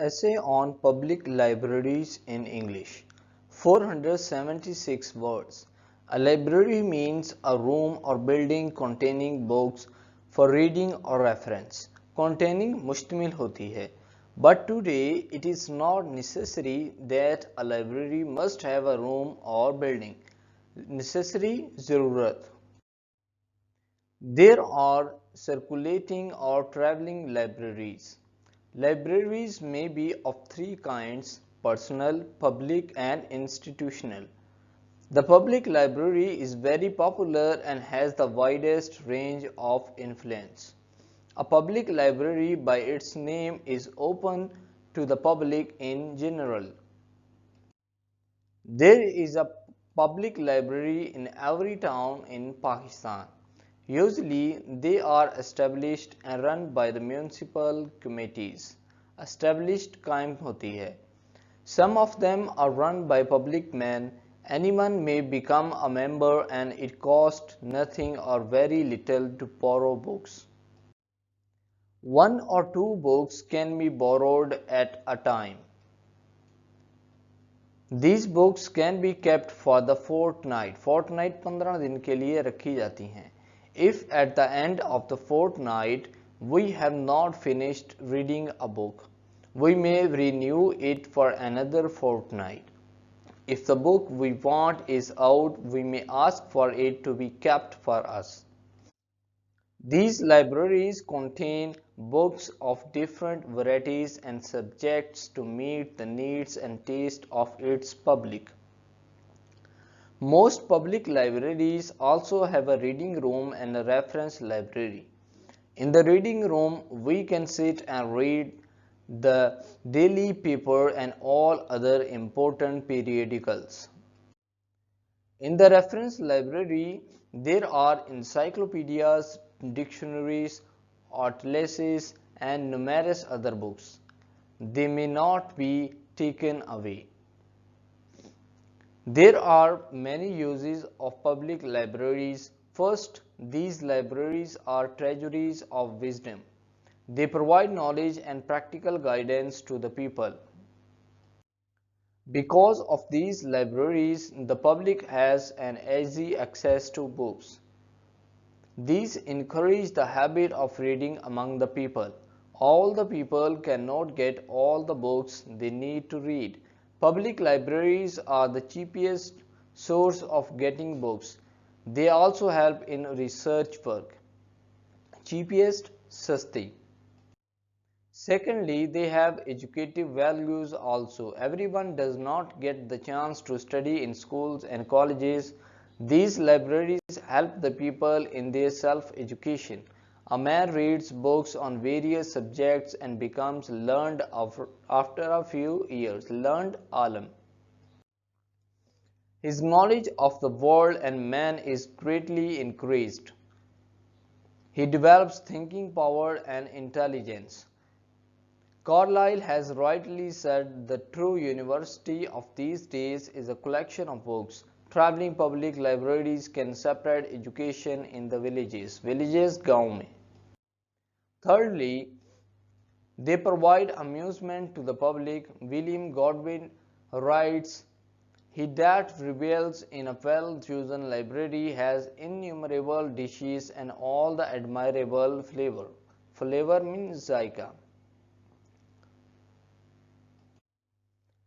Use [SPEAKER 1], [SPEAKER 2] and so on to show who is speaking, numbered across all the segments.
[SPEAKER 1] Essay on Public Libraries in English. 476 words. A library means a room or building containing books for reading or reference. Containing मुश्तमिल होती है. But today it is not necessary that a library must have a room or building. Necessary ज़रूरत. There are circulating or traveling libraries. Libraries may be of three kinds: personal, public and institutional. The public library is very popular and has the widest range of influence. A public library by its name is open to the public in general. There is a public library in every town in Pakistan. Usually, they are established and run by the municipal committees. Established कायम होती है. Some of them are run by public men. Anyone may become a member and it costs nothing or very little to borrow books. One or two books can be borrowed at a time. These books can be kept for the fortnight. Fortnight 15 दिन के लिए रखी जाती हैं. If at the end of the fortnight we have not finished reading a book, we may renew it for another fortnight. If the book we want is out, we may ask for it to be kept for us. These libraries contain books of different varieties and subjects to meet the needs and taste of its public. Most public libraries also have a reading room and a reference library. In the reading room, we can sit and read the daily paper and all other important periodicals. In the reference library, there are encyclopedias, dictionaries, atlases, and numerous other books. They may not be taken away. There are many uses of public libraries. First, these libraries are treasuries of wisdom. They provide knowledge and practical guidance to the people. Because of these libraries, the public has an easy access to books. These encourage the habit of reading among the people. All the people cannot get all the books they need to read. Public libraries are the cheapest source of getting books. They also help in research work. Cheapest, सस्ती. Secondly, they have educative values also. Everyone does not get the chance to study in schools and colleges. These libraries help the people in their self-education. A man reads books on various subjects and becomes learned after a few years. Learned alim. His knowledge of the world and man is greatly increased. He develops thinking power and intelligence. Carlyle has rightly said the true university of these days is a collection of books. Traveling public libraries can separate education in the villages. Villages गांव में. Thirdly, they provide amusement to the public. William Godwin writes, "He that revels in a well-chosen library has innumerable dishes and all the admirable flavor." Flavor means zaika.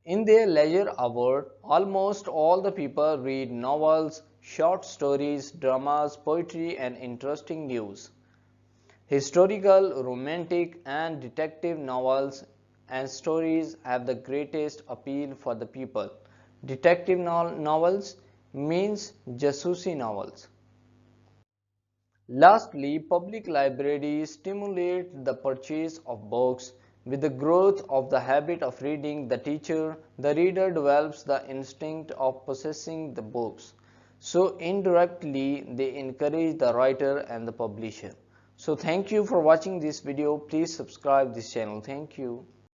[SPEAKER 1] In their leisure hour, almost all the people read novels, short stories, dramas, poetry and interesting news. Historical, romantic and detective novels and stories have the greatest appeal for the people. Detective novels means jasusi novels. Lastly, public libraries stimulate the purchase of books. With the growth of the habit of reading, the reader develops the instinct of possessing the books. So indirectly, they encourage the writer and the publisher. So thank you for watching this video. Please subscribe this channel. Thank you.